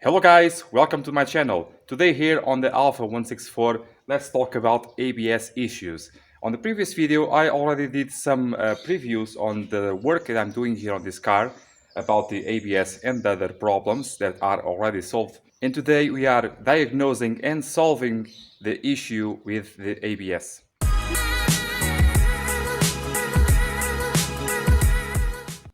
Hello guys, welcome to my channel. Today here on the Alfa 164, let's talk about ABS issues. On the previous video, I already did some previews on the work that I'm doing here on this car about the ABS and the other problems that are already solved. And today we are diagnosing and solving the issue with the ABS.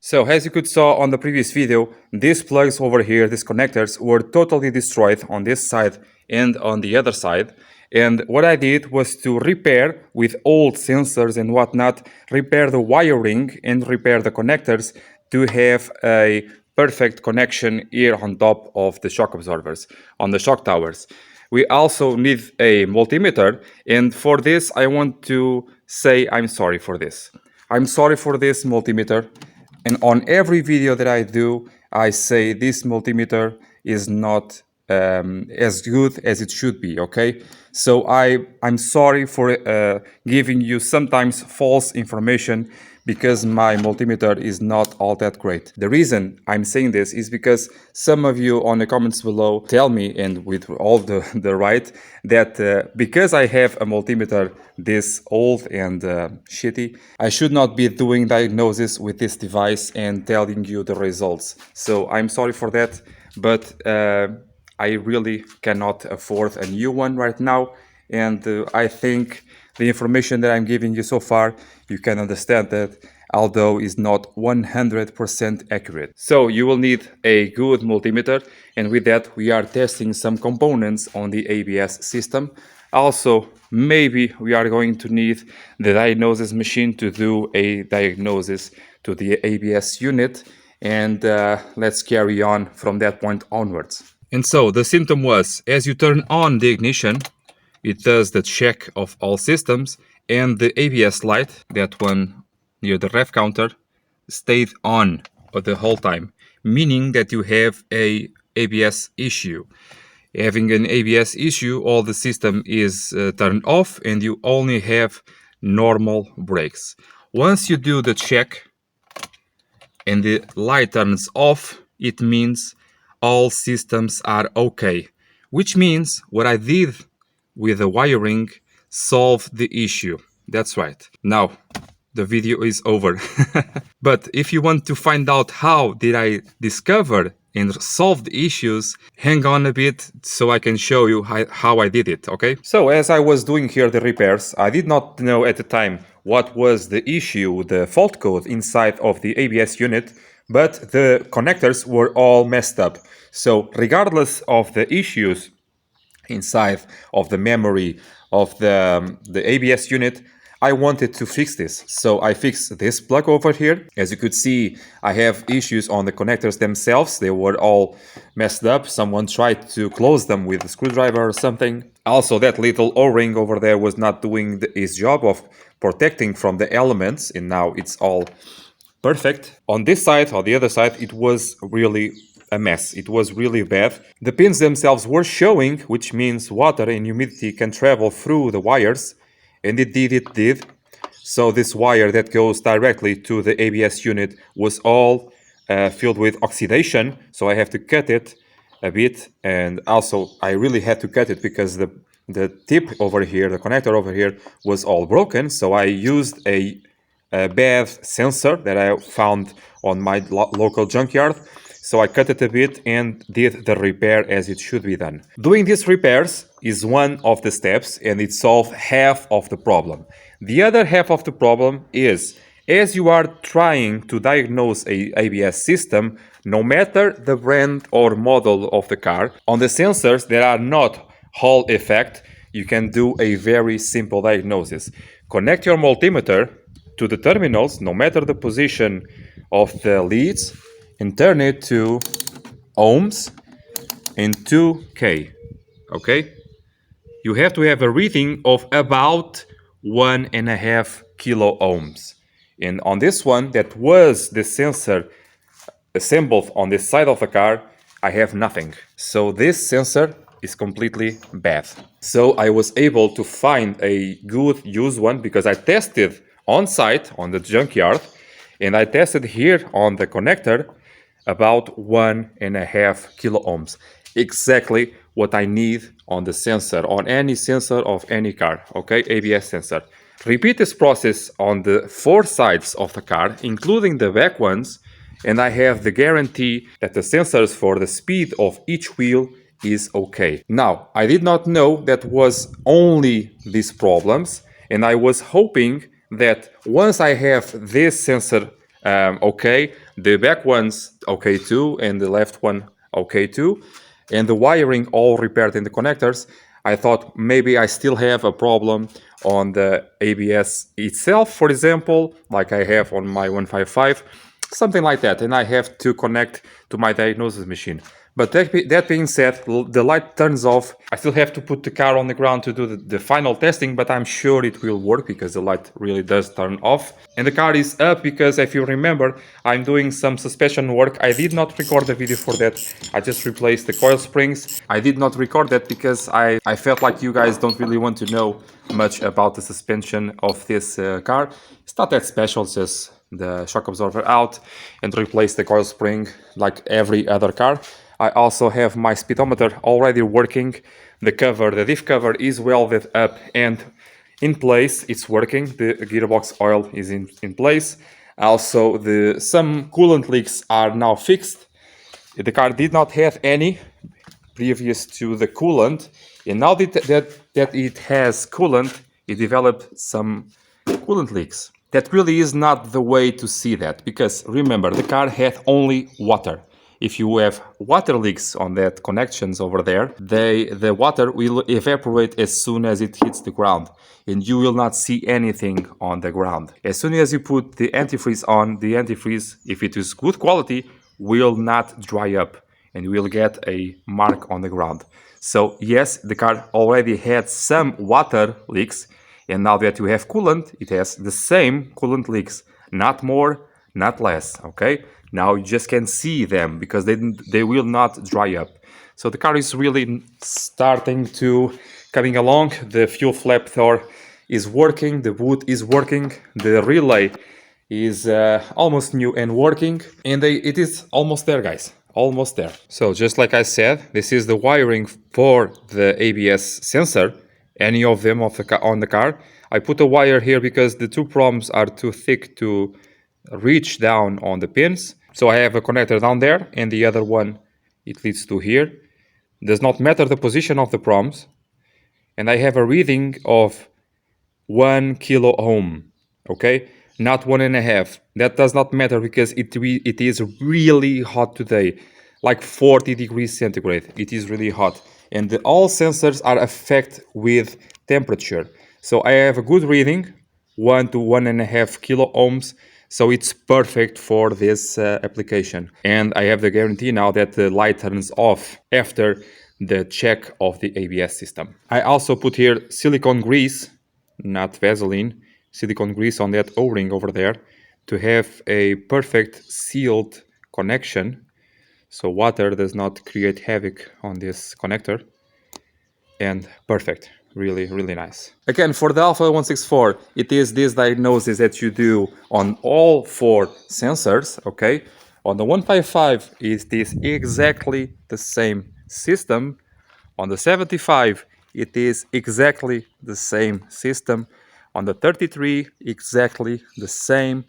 So as you could saw on the previous video, these plugs over here, these connectors, were totally destroyed on this side and on the other side. And what I did was to repair with old sensors and whatnot, repair the wiring and repair the connectors to have a perfect connection here on top of the shock absorbers, on the shock towers. We also need a multimeter, and for this I want to say I'm sorry for this. I'm sorry for this multimeter. And on every video that I do, I say this multimeter is not as good as it should be, okay? So I'm sorry for giving you sometimes false information because my multimeter is not all that great. The reason I'm saying this is because some of you on the comments below tell me, and with all the right, that because I have a multimeter this old and shitty, I should not be doing diagnosis with this device and telling you the results. So I'm sorry for that, but I really cannot afford a new one right now, and I think the information that I'm giving you so far, you can understand that although is not 100% accurate. So you will need a good multimeter, and with that we are testing some components on the ABS system. Also, maybe we are going to need the diagnosis machine to do a diagnosis to the ABS unit, and let's carry on from that point onwards. And so the symptom was, as you turn on the ignition, it does the check of all systems, and the ABS light, that one near the rev counter, stayed on the whole time, meaning that you have a ABS issue. Having an ABS issue, all the system is turned off and you only have normal brakes. Once you do the check and the light turns off, it means all systems are okay, which means what I did with the wiring solved the issue. That's right. Now the video is over. But if you want to find out how did I discover and solve the issues, hang on a bit so I can show you how I did it, okay? So as I was doing here the repairs, I did not know at the time what was the issue, the fault code inside of the ABS unit, but the connectors were all messed up. So regardless of the issues inside of the memory of the ABS unit, I wanted to fix this. So I fixed this plug over here. As you could see, I have issues on the connectors themselves. They were all messed up. Someone tried to close them with a screwdriver or something. Also, that little O-ring over there was not doing its job of protecting from the elements, and now it's all perfect. On this side, on the other side, it was really a mess. It was really bad. The pins themselves were showing, which means water and humidity can travel through the wires, and it did. So this wire that goes directly to the ABS unit was all filled with oxidation, so I have to cut it a bit. And also I really had to cut it because the tip over here, the connector over here, was all broken. So I used a bad sensor that I found on my local junkyard. So I cut it a bit and did the repair as it should be done. Doing these repairs is one of the steps, and it solved half of the problem. The other half of the problem is, as you are trying to diagnose a ABS system, no matter the brand or model of the car, on the sensors that are not Hall effect, you can do a very simple diagnosis. Connect your multimeter to the terminals, no matter the position of the leads, and turn it to ohms and 2K, okay? You have to have a reading of about 1.5 kilo ohms. And on this one, that was the sensor assembled on this side of the car, I have nothing. So this sensor is completely bad. So I was able to find a good used one because I tested on site on the junkyard, and I tested here on the connector about 1.5 kilo ohms. exactly what I need on the sensor, on any sensor of any car, okay? ABS sensor. Repeat this process on the 4 sides of the car, including the back ones, and I have the guarantee that the sensors for the speed of each wheel is okay. Now, I did not know that was only these problems, and I was hoping that once I have this sensor okay, the back one's okay too, and the left one okay too, and the wiring all repaired in the connectors, I thought maybe I still have a problem on the ABS itself, for example, like I have on my 155, something like that, and I have to connect to my diagnosis machine. But that being said, the light turns off. I still have to put the car on the ground to do the final testing, but I'm sure it will work because the light really does turn off. And the car is up because, if you remember, I'm doing some suspension work. I did not record the video for that. I just replaced the coil springs. I did not record that because I felt like you guys don't really want to know much about the suspension of this car. It's not that special, just the shock absorber out and replace the coil spring like every other car. I also have my speedometer already working. The cover, the diff cover is welded up and in place. It's working. The gearbox oil is in place. Also, some coolant leaks are now fixed. The car did not have any previous to the coolant, and now that it has coolant, it developed some coolant leaks. That really is not the way to see that, because remember, the car had only water. If you have water leaks on that connections over there, the water will evaporate as soon as it hits the ground, and you will not see anything on the ground. As soon as you put the antifreeze on, the antifreeze, if it is good quality, will not dry up and you will get a mark on the ground. So yes, the car already had some water leaks, and now that you have coolant, it has the same coolant leaks, not more, not less, okay? Now you just can see them because they will not dry up. So the car is really starting to coming along. The fuel flap door is working, the boot is working, the relay is almost new and working, and it is almost there, guys. Almost there. So just like I said, this is the wiring for the ABS sensor, any of them on the car. I put a wire here because the 2 prongs are too thick to reach down on the pins. So I have a connector down there, and the other one, it leads to here. Does not matter the position of the prongs. And I have a reading of 1 kilo ohm, okay? Not 1.5. That does not matter because it is really hot today, like 40 degrees centigrade. It is really hot, and all sensors are affected with temperature. So I have a good reading, 1 to 1.5 kilo ohms. So it's perfect for this application. And I have the guarantee now that the light turns off after the check of the ABS system. I also put here silicone grease, not Vaseline, silicone grease on that O-ring over there to have a perfect sealed connection so water does not create havoc on this connector. And perfect, really nice. Again, for the Alfa 164, it is this diagnosis that you do on all 4 sensors, okay? On the 155, it is exactly the same system. On the 75, it is exactly the same system. On the 33, exactly the same.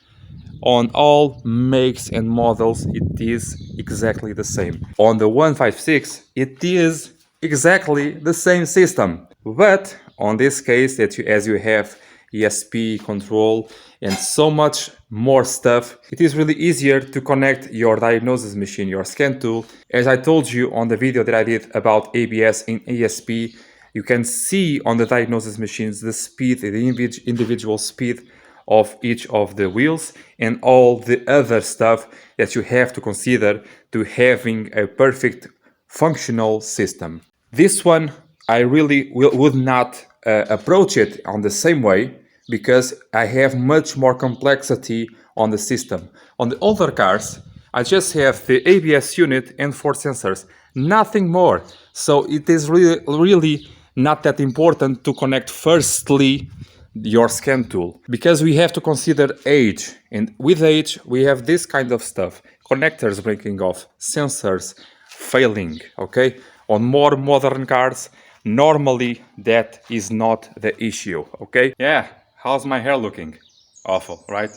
On all makes and models, it is exactly the same. On the 156, it is exactly the same system. But on this case, as you have ESP control and so much more stuff, it is really easier to connect your diagnosis machine, your scan tool. As I told you on the video that I did about ABS and ESP, you can see on the diagnosis machines the speed, the individual speed of each of the wheels and all the other stuff that you have to consider to having a perfect functional system. This one, I really would not approach it on the same way because I have much more complexity on the system. On the older cars, I just have the ABS unit and 4 sensors, nothing more. So it is really not that important to connect firstly your scan tool, because we have to consider age, and with age we have this kind of stuff, connectors breaking off, sensors failing, okay? On more modern cars, normally that is not the issue, okay? Yeah, how's my hair looking? Awful, right?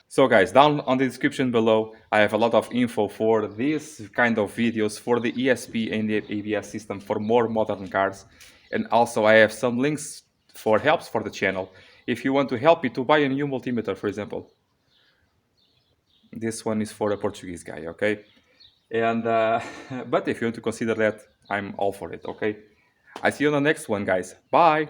So guys, down on the description below, I have a lot of info for this kind of videos for the ESP and the ABS system for more modern cars. And also I have some links for helps for the channel. If you want to help me to buy a new multimeter, for example. This one is for a Portuguese guy, okay? And but if you want to consider that, I'm all for it, okay? I see you on the next one, guys. Bye!